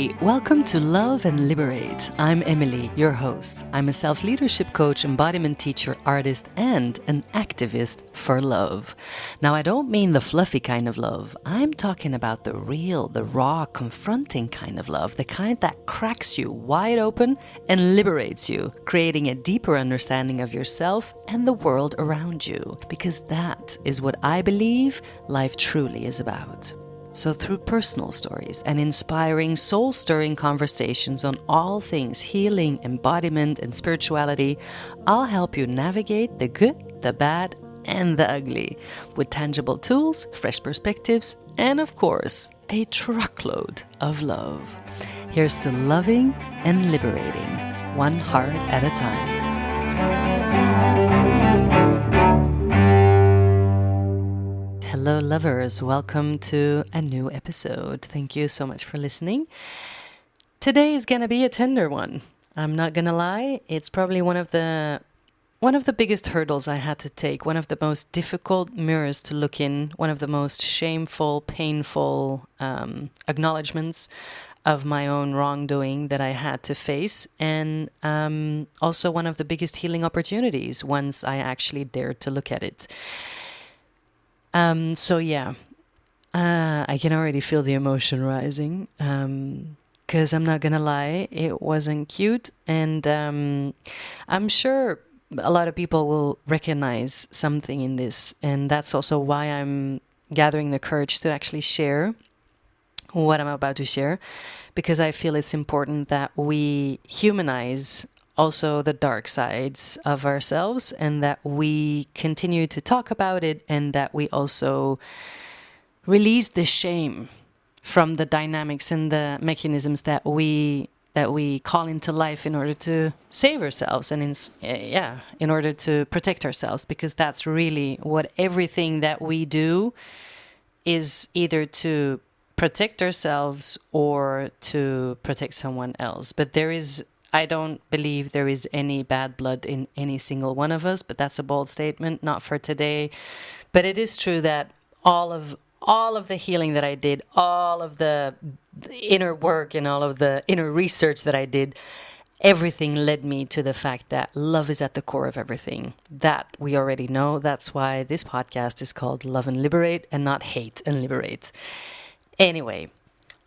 Hey, welcome to Love and Liberate. I'm Emilie, your host. I'm a self-leadership coach, embodiment teacher, artist, and an activist for love. Now, I don't mean the fluffy kind of love. I'm talking about the real, the raw, confronting kind of love, the kind that cracks you wide open and liberates you, creating a deeper understanding of yourself and the world around you. Because that is what I believe life truly is about. So through personal stories and inspiring, soul-stirring conversations on all things healing, embodiment, and spirituality, I'll help you navigate the good, the bad, and the ugly with tangible tools, fresh perspectives, and of course, a truckload of love. Here's to loving and liberating, one heart at a time. Hello lovers, welcome to a new episode. Thank you so much for listening. Today is going to be a tender one. I'm not going to lie, it's probably one of the biggest hurdles I had to take, one of the most difficult mirrors to look in, one of the most shameful, painful acknowledgements of my own wrongdoing that I had to face, and also one of the biggest healing opportunities once I actually dared to look at it. I can already feel the emotion rising, because I'm not gonna lie, it wasn't cute, and I'm sure a lot of people will recognize something in this, and that's also why I'm gathering the courage to actually share what I'm about to share, because I feel it's important that we humanize also the dark sides of ourselves, and that we continue to talk about it, and that we also release the shame from the dynamics and the mechanisms that we call into life in order to save ourselves and in order to protect ourselves, because that's really what everything that we do is, either to protect ourselves or to protect someone else. But I don't believe there is any bad blood in any single one of us, but that's a bold statement, not for today. But it is true that all of the healing that I did, all of the inner work and all of the inner research that I did, everything led me to the fact that love is at the core of everything. That we already know. That's why this podcast is called Love and Liberate and not Hate and Liberate. Anyway,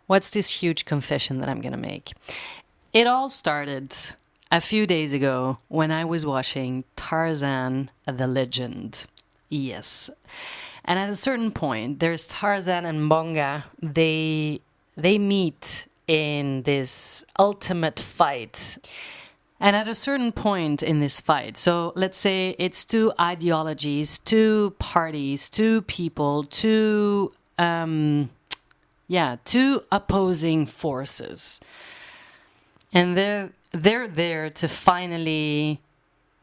what's this huge confession that I'm going to make? It all started a few days ago when I was watching Tarzan the Legend. Yes. And at a certain point, there's Tarzan and Mbonga. They meet in this ultimate fight. And at a certain point in this fight, so let's say it's two ideologies, two parties, two people, two opposing forces. And they're there to finally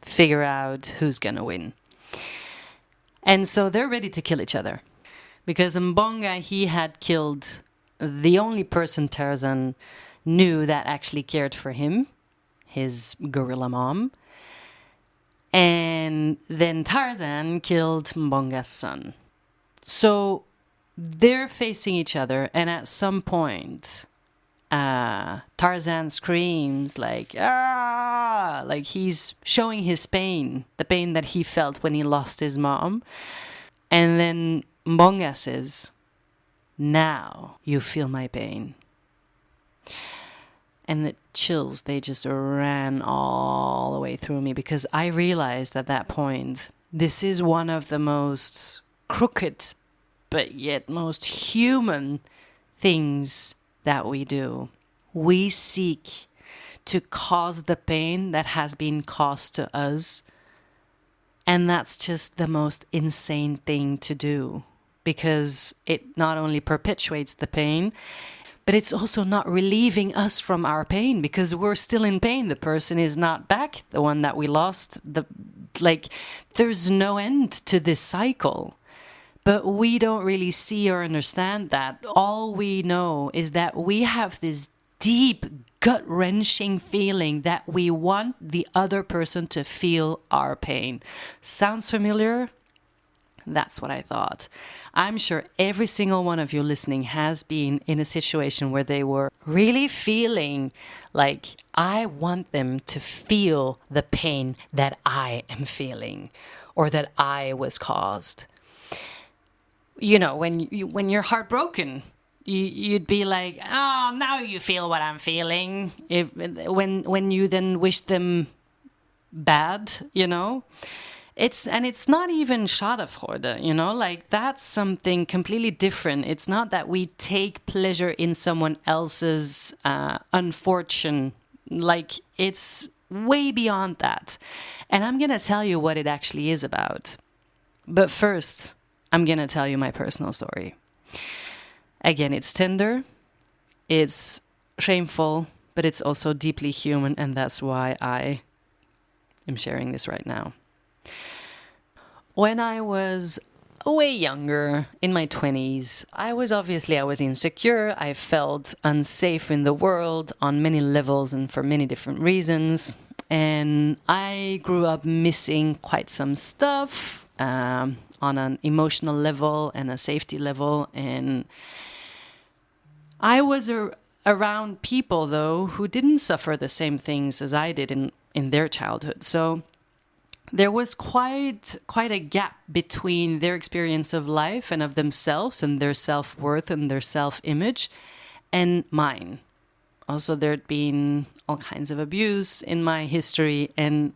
figure out who's going to win. And so they're ready to kill each other. Because Mbonga, he had killed the only person Tarzan knew that actually cared for him, his gorilla mom. And then Tarzan killed Mbonga's son. So they're facing each other, and at some point, Tarzan screams like, "Ah!" Like he's showing his pain, the pain that he felt when he lost his mom. And then Mbonga says, "Now you feel my pain." And the chills, they just ran all the way through me, because I realized at that point, this is one of the most crooked, but yet most human things that we do. We seek to cause the pain that has been caused to us. And that's just the most insane thing to do, because it not only perpetuates the pain, but it's also not relieving us from our pain, because we're still in pain. The person is not back, the one that we lost. There's no end to this cycle. But we don't really see or understand that. All we know is that we have this deep, gut-wrenching feeling that we want the other person to feel our pain. Sounds familiar? That's what I thought. I'm sure every single one of you listening has been in a situation where they were really feeling like, I want them to feel the pain that I am feeling or that I was caused. You know, when you're heartbroken, you'd be like, oh, now you feel what I'm feeling. When you then wish them bad, you know, it's not even Schadenfreude, you know, like that's something completely different. It's not that we take pleasure in someone else's unfortune. Like, it's way beyond that. And I'm gonna tell you what it actually is about. But first, I'm gonna tell you my personal story. Again, it's tender, it's shameful, but it's also deeply human, and that's why I am sharing this right now. When I was way younger, in my 20s, I was insecure. I felt unsafe in the world on many levels and for many different reasons. And I grew up missing quite some stuff on an emotional level and a safety level. And I was around people, though, who didn't suffer the same things as I did in their childhood. So there was quite a gap between their experience of life and of themselves and their self-worth and their self-image and mine. Also, there'd been all kinds of abuse in my history, and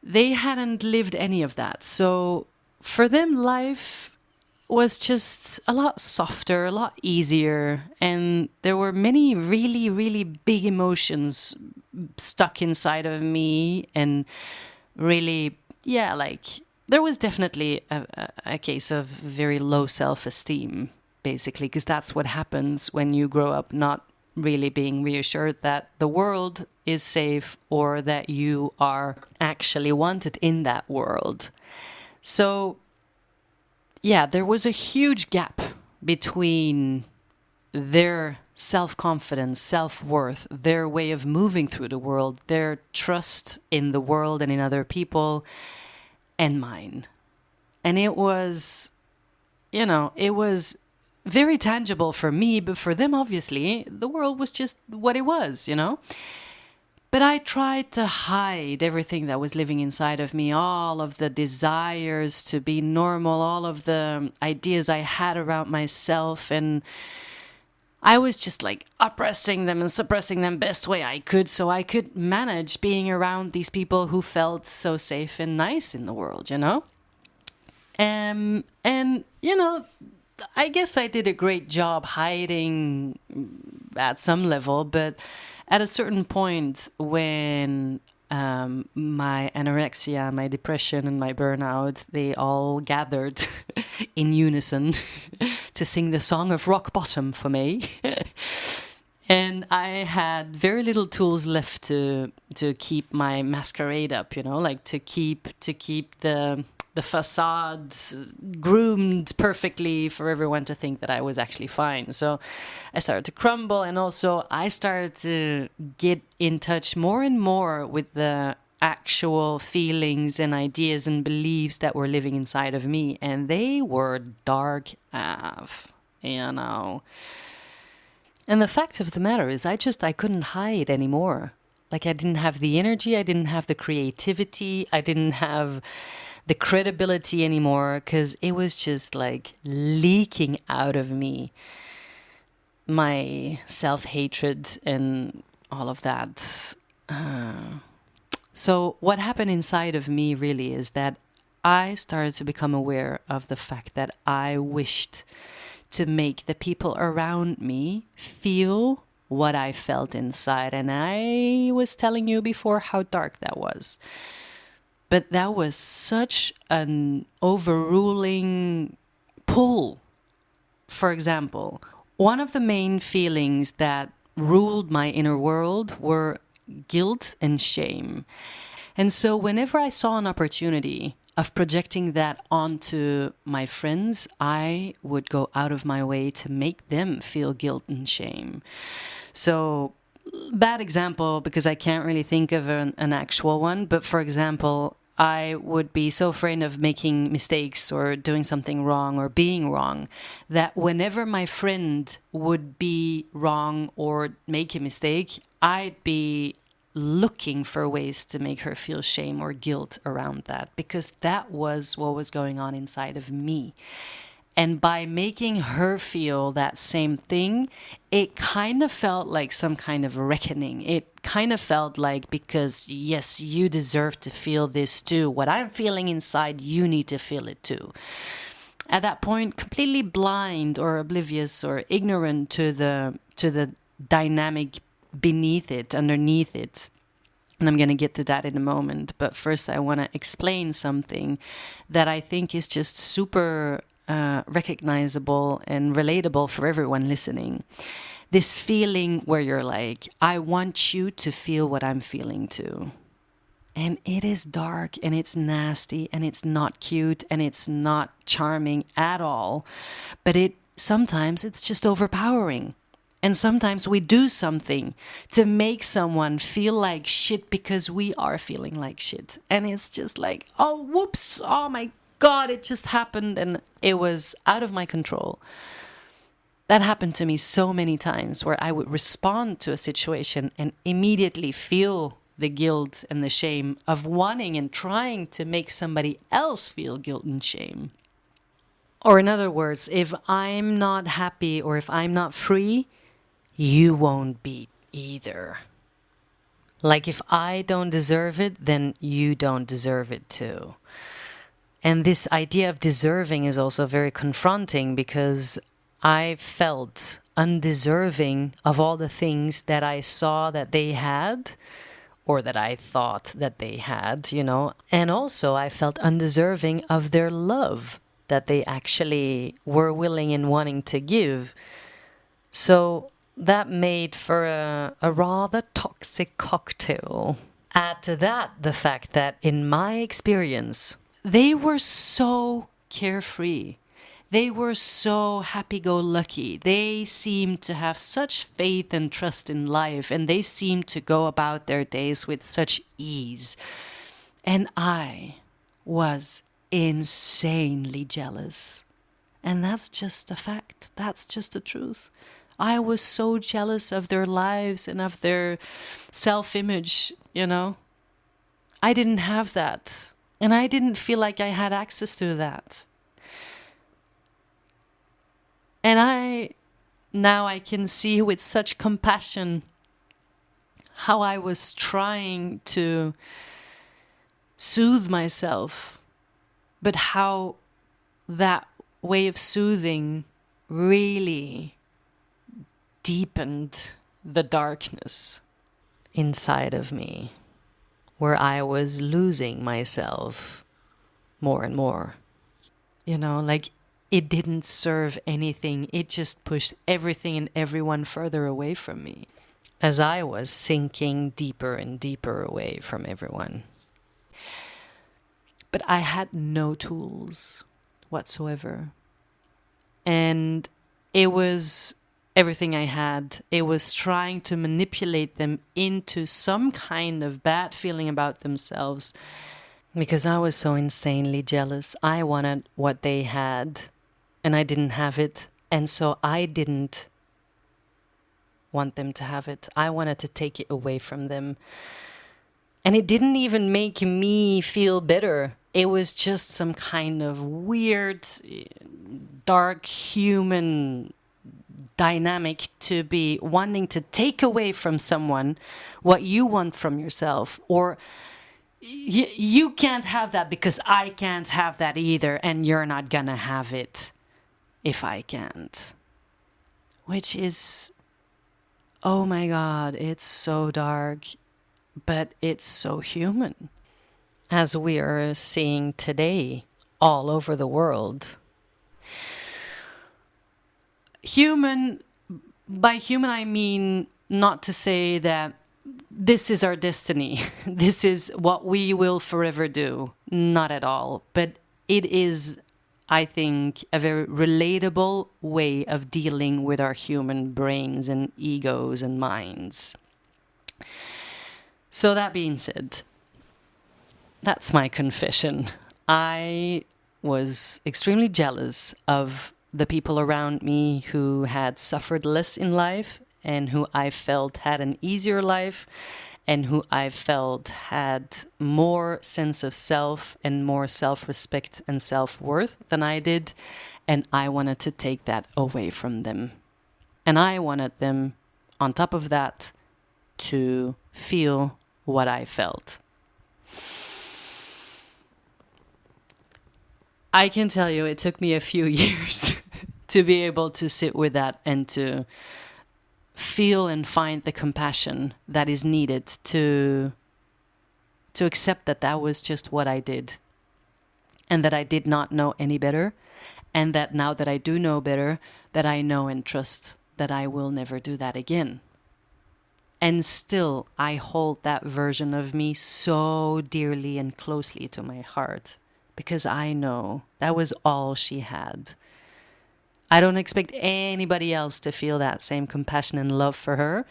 they hadn't lived any of that. So for them, life was just a lot softer, a lot easier, and there were many really, really big emotions stuck inside of me, and really, yeah, like there was definitely a case of very low self-esteem, basically, because that's what happens when you grow up not really being reassured that the world is safe or that you are actually wanted in that world. So, yeah, there was a huge gap between their self-confidence, self-worth, their way of moving through the world, their trust in the world and in other people, and mine. And it was, you know, it was very tangible for me, but for them, obviously, the world was just what it was, you know? But I tried to hide everything that was living inside of me, all of the desires to be normal, all of the ideas I had around myself, and I was just like oppressing them and suppressing them best way I could so I could manage being around these people who felt so safe and nice in the world, you know? And, you know, I guess I did a great job hiding at some level, but at a certain point when my anorexia, my depression, and my burnout, they all gathered in unison to sing the song of rock bottom for me. And I had very little tools left to keep my masquerade up, you know, like to keep the facades groomed perfectly for everyone to think that I was actually fine. So I started to crumble, and also I started to get in touch more and more with the actual feelings and ideas and beliefs that were living inside of me, and they were dark AF, you know. And the fact of the matter is I couldn't hide anymore. Like, I didn't have the energy, I didn't have the creativity, I didn't have the credibility anymore, because it was just like leaking out of me. My self-hatred and all of that. So what happened inside of me really is that I started to become aware of the fact that I wished to make the people around me feel what I felt inside. And I was telling you before how dark that was. But that was such an overruling pull. For example, one of the main feelings that ruled my inner world were guilt and shame. And so whenever I saw an opportunity of projecting that onto my friends, I would go out of my way to make them feel guilt and shame. So, bad example, because I can't really think of an actual one, but for example, I would be so afraid of making mistakes or doing something wrong or being wrong that whenever my friend would be wrong or make a mistake, I'd be looking for ways to make her feel shame or guilt around that, because that was what was going on inside of me. And by making her feel that same thing, it kind of felt like some kind of reckoning. It kind of felt like, because yes, you deserve to feel this too. What I'm feeling inside, you need to feel it too. At that point, completely blind or oblivious or ignorant to the dynamic beneath it, underneath it. And I'm going to get to that in a moment. But first, I want to explain something that I think is just super recognizable and relatable for everyone listening. This feeling where you're like, I want you to feel what I'm feeling too. And it is dark and it's nasty and it's not cute and it's not charming at all. But sometimes it's just overpowering. And sometimes we do something to make someone feel like shit because we are feeling like shit. And it's just like, oh, whoops, oh my God, it just happened and it was out of my control. That happened to me so many times where I would respond to a situation and immediately feel the guilt and the shame of wanting and trying to make somebody else feel guilt and shame. Or in other words, if I'm not happy or if I'm not free, you won't be either. Like if I don't deserve it, then you don't deserve it too. And this idea of deserving is also very confronting, because I felt undeserving of all the things that I saw that they had, or that I thought that they had, you know. And also I felt undeserving of their love that they actually were willing and wanting to give. So that made for a rather toxic cocktail. Add to that the fact that in my experience, they were so carefree. They were so happy-go-lucky. They seemed to have such faith and trust in life, and they seemed to go about their days with such ease. And I was insanely jealous. And that's just a fact. That's just the truth. I was so jealous of their lives and of their self-image, you know. I didn't have that. And I didn't feel like I had access to that. And now I can see with such compassion how I was trying to soothe myself, but how that way of soothing really deepened the darkness inside of me, where I was losing myself more and more. You know, like it didn't serve anything. It just pushed everything and everyone further away from me, as I was sinking deeper and deeper away from everyone. But I had no tools whatsoever. And it was everything I had. It was trying to manipulate them into some kind of bad feeling about themselves, because I was so insanely jealous. I wanted what they had and I didn't have it. And so I didn't want them to have it. I wanted to take it away from them. And it didn't even make me feel better. It was just some kind of weird, dark human dynamic to be wanting to take away from someone what you want from yourself, or you can't have that because I can't have that either, and you're not gonna have it if I can't. Which is, oh my God, it's so dark, but it's so human, as we are seeing today all over the world. Human, by human I mean not to say that this is our destiny, this is what we will forever do, not at all, but it is, I think, a very relatable way of dealing with our human brains and egos and minds. So that being said, that's my confession. I was extremely jealous of the people around me who had suffered less in life and who I felt had an easier life and who I felt had more sense of self and more self-respect and self-worth than I did. And I wanted to take that away from them. And I wanted them, on top of that, to feel what I felt. I can tell you it took me a few years to be able to sit with that and to feel and find the compassion that is needed to accept that that was just what I did and that I did not know any better, and that now that I do know better, that I know and trust that I will never do that again. And still, I hold that version of me so dearly and closely to my heart because I know that was all she had. I don't expect anybody else to feel that same compassion and love for her,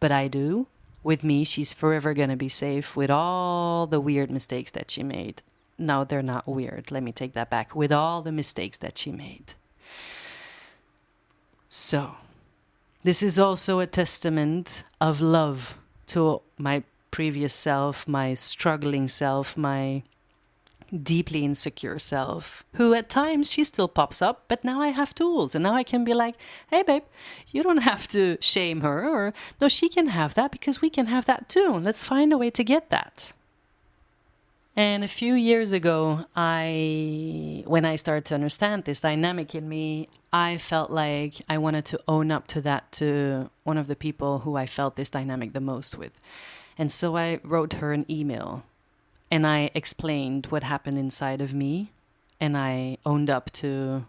but I do. With me, she's forever going to be safe with all the weird mistakes that she made. No, they're not weird. Let me take that back. With all the mistakes that she made. So, this is also a testament of love to my previous self, my struggling self, my deeply insecure self, who at times she still pops up, but now I have tools and now I can be like, hey babe, you don't have to shame her, or no, she can have that because we can have that too. Let's find a way to get that. And a few years ago, when I started to understand this dynamic in me, I felt like I wanted to own up to that to one of the people who I felt this dynamic the most with. And so I wrote her an email. And I explained what happened inside of me. And I owned up to,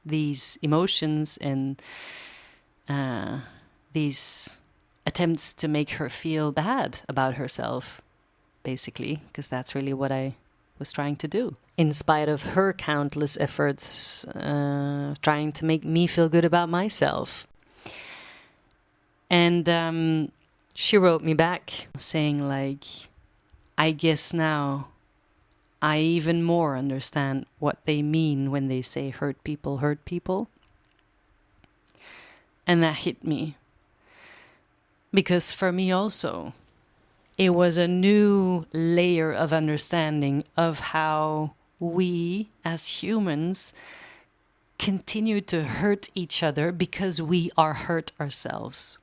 these emotions and these attempts to make her feel bad about herself, basically, because that's really what I was trying to do. In spite of her countless efforts trying to make me feel good about myself. And she wrote me back saying like, I guess now I even more understand what they mean when they say hurt people hurt people. And that hit me. Because for me also, it was a new layer of understanding of how we as humans continue to hurt each other because we are hurt ourselves.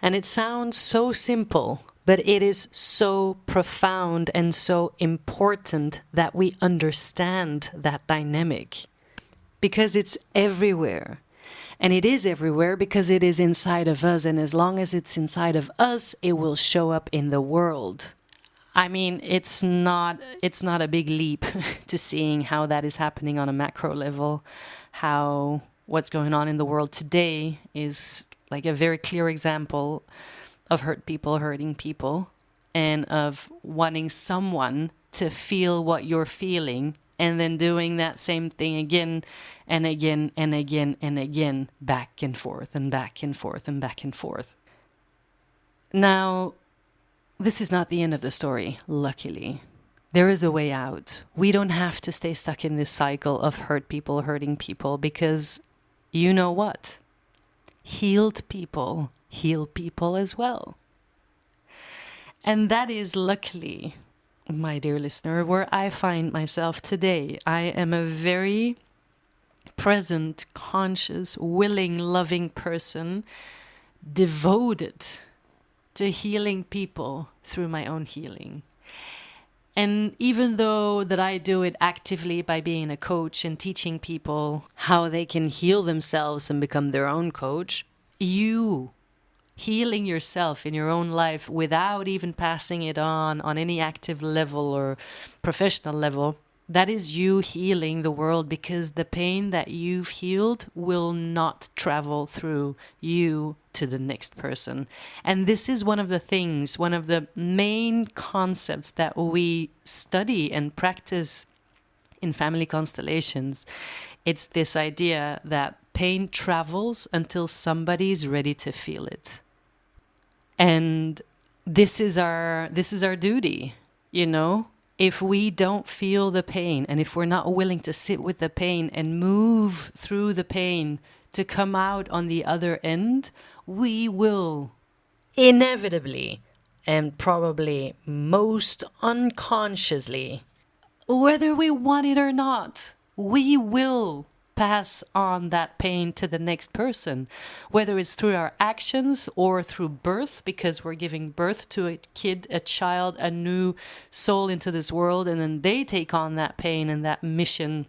And it sounds so simple, but it is so profound and so important that we understand that dynamic. Because it's everywhere. And it is everywhere because it is inside of us. And as long as it's inside of us, it will show up in the world. I mean, it's not a big leap to seeing how that is happening on a macro level. How what's going on in the world today is like a very clear example of hurt people hurting people, and of wanting someone to feel what you're feeling and then doing that same thing again and again and again and again, back and forth and back and forth and back and forth. Now, this is not the end of the story, luckily. There is a way out. We don't have to stay stuck in this cycle of hurt people hurting people, because you know what? Healed people heal people as well. And that is luckily, my dear listener, where I find myself today. I am a very present, conscious, willing, loving person, devoted to healing people through my own healing. And even though that I do it actively by being a coach and teaching people how they can heal themselves and become their own coach, you healing yourself in your own life without even passing it on any active level or professional level, that is you healing the world, because the pain that you've healed will not travel through you to the next person. And this is one of the main concepts that we study and practice in family constellations. It's this idea that pain travels until somebody's ready to feel it. And this is our duty. you know? If we don't feel the pain and if we're not willing to sit with the pain and move through the pain to come out on the other end, we will inevitably and probably most unconsciously, whether we want it or not, we will pass on that pain to the next person, whether it's through our actions or through birth, because we're giving birth to a kid, a child, a new soul into this world, and then they take on that pain and that mission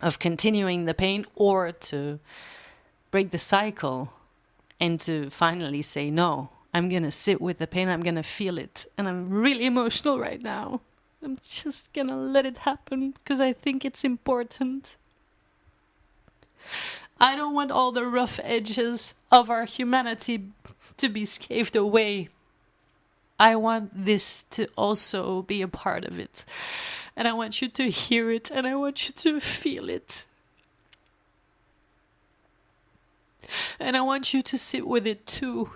of continuing the pain, or to break the cycle and to finally say, no, I'm going to sit with the pain, I'm going to feel it, and I'm really emotional right now. I'm just going to let it happen because I think it's important. I don't want all the rough edges of our humanity to be scathed away. I want this to also be a part of it. And I want you to hear it and I want you to feel it. And I want you to sit with it too.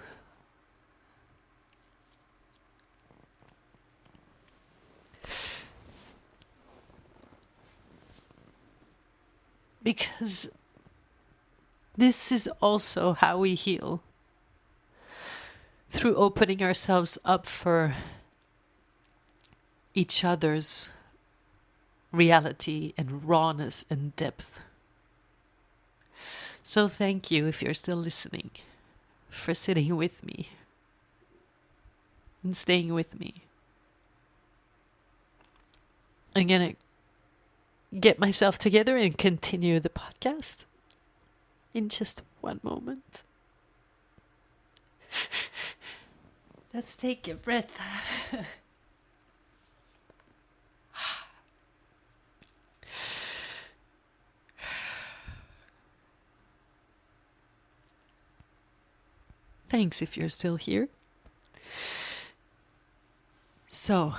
Because this is also how we heal. Through opening ourselves up for each other's reality and rawness and depth. So thank you, if you're still listening, for sitting with me and staying with me. I'm going to get myself together and continue the podcast in just one moment. Let's take a breath. Thanks if you're still here. So,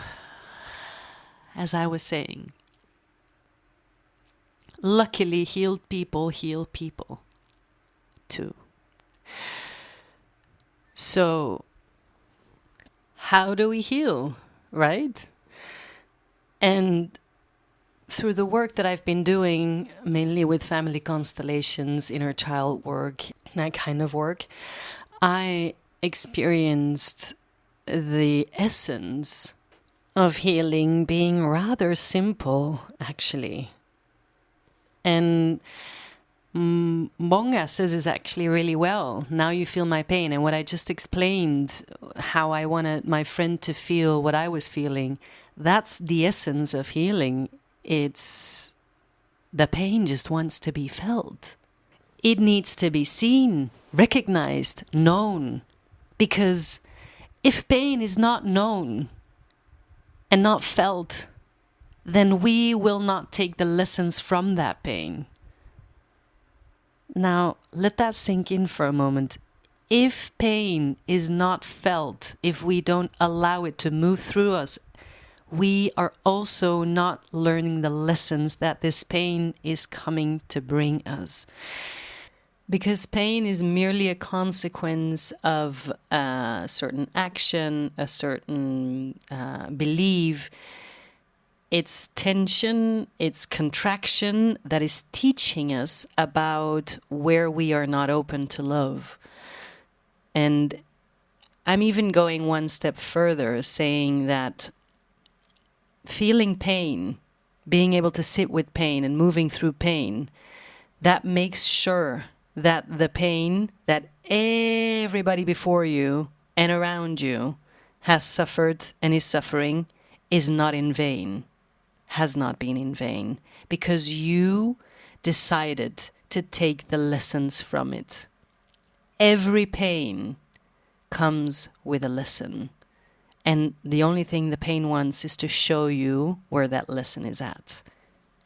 as I was saying, luckily healed people heal people too. So, how do we heal, right? And through the work that I've been doing, mainly with family constellations, inner child work, that kind of work, I experienced the essence of healing being rather simple, actually. And Monga says it actually really well. Now you feel my pain. And what I just explained, how I wanted my friend to feel what I was feeling, that's the essence of healing. It's the pain just wants to be felt. It needs to be seen, recognized, known. Because if pain is not known and not felt, then we will not take the lessons from that pain. Now, let that sink in for a moment. If pain is not felt, if we don't allow it to move through us, we are also not learning the lessons that this pain is coming to bring us. Because pain is merely a consequence of a certain action, a certain belief. It's tension, it's contraction that is teaching us about where we are not open to love. And I'm even going one step further, saying that feeling pain, being able to sit with pain and moving through pain, that makes sure that the pain that everybody before you and around you has suffered and is suffering is not in vain, has not been in vain, because you decided to take the lessons from it. Every pain comes with a lesson. And the only thing the pain wants is to show you where that lesson is at.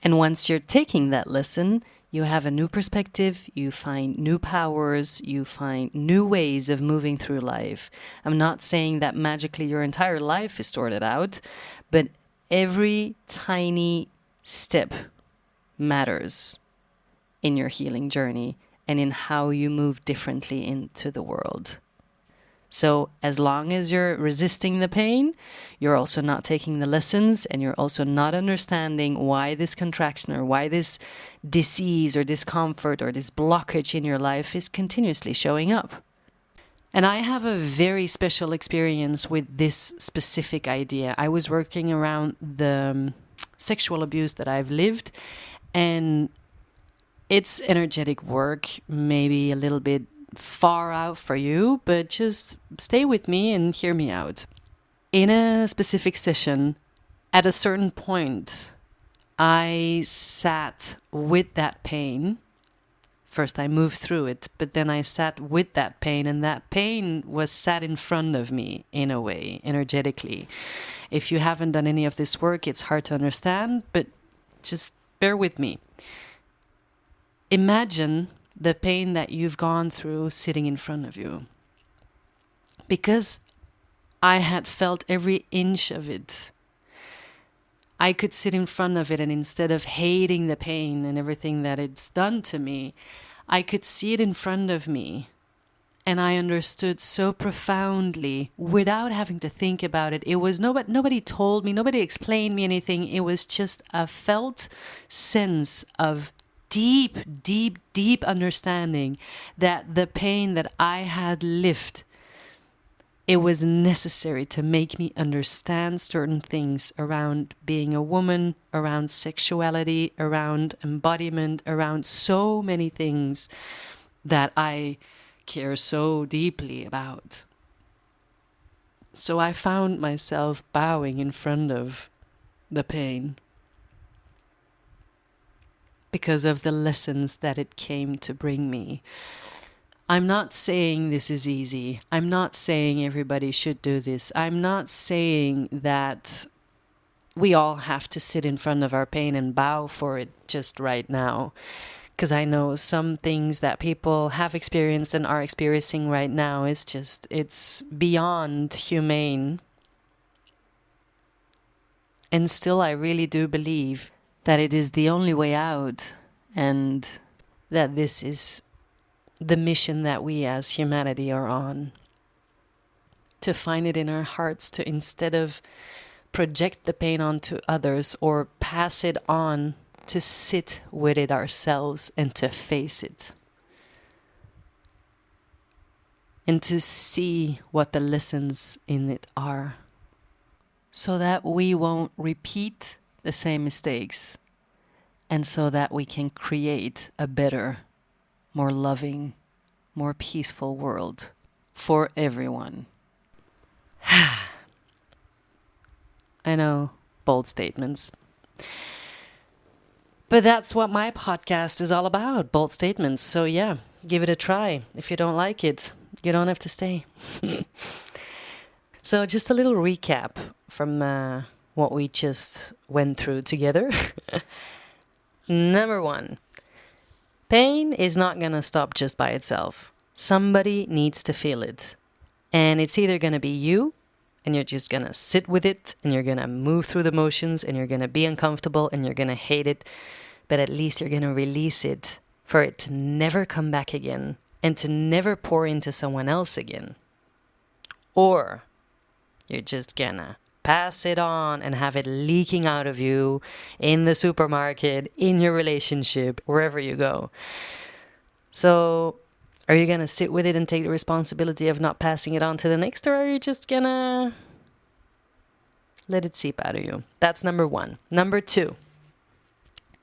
And once you're taking that lesson, you have a new perspective, you find new powers, you find new ways of moving through life. I'm not saying that magically your entire life is sorted out, but every tiny step matters in your healing journey and in how you move differently into the world. So as long as you're resisting the pain, you're also not taking the lessons, and you're also not understanding why this contraction or why this disease or discomfort or this blockage in your life is continuously showing up. And I have a very special experience with this specific idea. I was working around the sexual abuse that I've lived, and it's energetic work, maybe a little bit far out for you, but just stay with me and hear me out. In a specific session, at a certain point, I sat with that pain. First, I moved through it, but then I sat with that pain, and that pain was sat in front of me in a way, energetically. If you haven't done any of this work, it's hard to understand, but just bear with me. Imagine the pain that you've gone through sitting in front of you. Because I had felt every inch of it, I could sit in front of it, and instead of hating the pain and everything that it's done to me, I could see it in front of me. And I understood so profoundly without having to think about it. It was nobody told me, nobody explained me anything. It was just a felt sense of deep, deep, deep understanding that the pain that I had lived, it was necessary to make me understand certain things around being a woman, around sexuality, around embodiment, around so many things that I care so deeply about. So I found myself bowing in front of the pain because of the lessons that it came to bring me. I'm not saying this is easy. I'm not saying everybody should do this. I'm not saying that we all have to sit in front of our pain and bow for it just right now. Because I know some things that people have experienced and are experiencing right now is just, it's beyond humane. And still, I really do believe that it is the only way out, and that this is the mission that we as humanity are on. To find it in our hearts, to instead of project the pain onto others or pass it on, to sit with it ourselves and to face it. And to see what the lessons in it are. So that we won't repeat the same mistakes. And so that we can create a better, more loving, more peaceful world for everyone. I know, bold statements. But that's what my podcast is all about, bold statements. So yeah, give it a try. If you don't like it, you don't have to stay. So just a little recap from what we just went through together. Number 1, pain is not going to stop just by itself. Somebody needs to feel it. And it's either going to be you, and you're just going to sit with it, and you're going to move through the motions, and you're going to be uncomfortable, and you're going to hate it. But at least you're going to release it for it to never come back again, and to never pour into someone else again. Or you're just going to pass it on and have it leaking out of you in the supermarket, in your relationship, wherever you go. So are you going to sit with it and take the responsibility of not passing it on to the next, or are you just going to let it seep out of you? That's number 1. Number 2,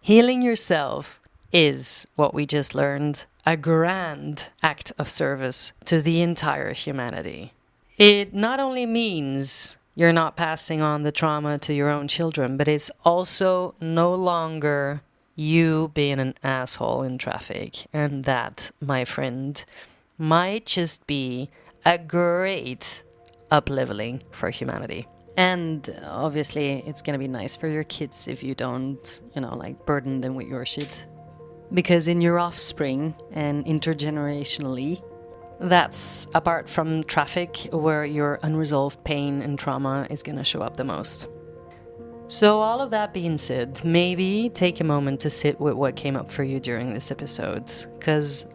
healing yourself is, what we just learned, a grand act of service to the entire humanity. It not only means you're not passing on the trauma to your own children, but it's also no longer you being an asshole in traffic. And that, my friend, might just be a great up-leveling for humanity. And obviously, it's going to be nice for your kids if you don't, burden them with your shit. Because in your offspring and intergenerationally, that's apart from traffic where your unresolved pain and trauma is going to show up the most. So all of that being said, maybe take a moment to sit with what came up for you during this episode, because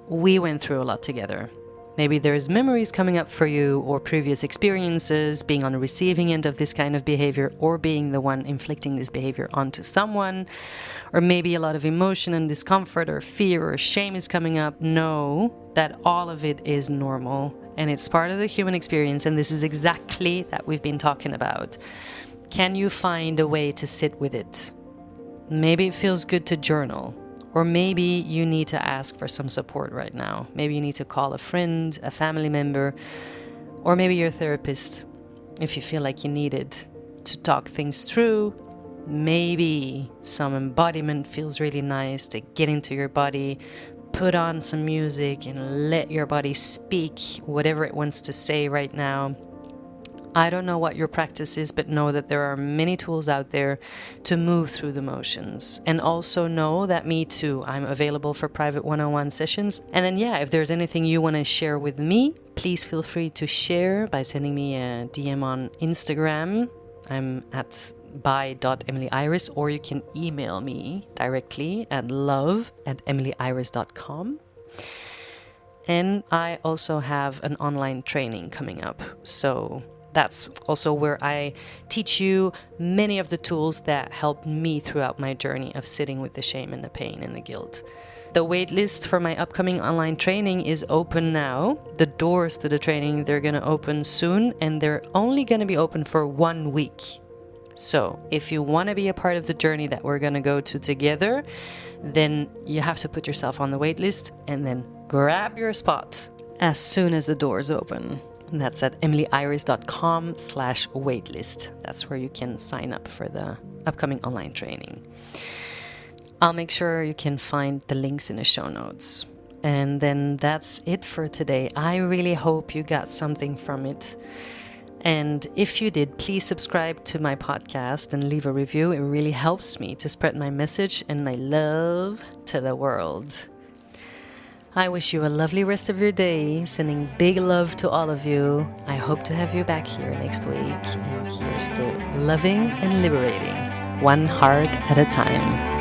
we went through a lot together. Maybe there's memories coming up for you or previous experiences, being on the receiving end of this kind of behavior or being the one inflicting this behavior onto someone. Or maybe a lot of emotion and discomfort or fear or shame is coming up. Know that all of it is normal and it's part of the human experience. And this is exactly that we've been talking about. Can you find a way to sit with it? Maybe it feels good to journal. Or maybe you need to ask for some support right now. Maybe you need to call a friend, a family member, or maybe your therapist if you feel like you need it to talk things through. Maybe some embodiment feels really nice to get into your body, put on some music and let your body speak whatever it wants to say right now. I don't know what your practice is, but know that there are many tools out there to move through the motions. And also know that me too, I'm available for private one-on-one sessions. And then if there's anything you want to share with me, please feel free to share by sending me a DM on Instagram. I'm at by.emilieIris, or you can email me directly at love@emilieiris.com. And I also have an online training coming up. So that's also where I teach you many of the tools that helped me throughout my journey of sitting with the shame and the pain and the guilt. The waitlist for my upcoming online training is open now. The doors to the training, they're going to open soon, and they're only going to be open for 1 week. So if you want to be a part of the journey that we're going to go to together, then you have to put yourself on the waitlist and then grab your spot as soon as the doors open. And that's at emilieiris.com/waitlist. That's where you can sign up for the upcoming online training. I'll make sure you can find the links in the show notes. And then that's it for today. I really hope you got something from it. And if you did, please subscribe to my podcast and leave a review. It really helps me to spread my message and my love to the world. I wish you a lovely rest of your day, sending big love to all of you. I hope to have you back here next week. And here's to loving and liberating, one heart at a time.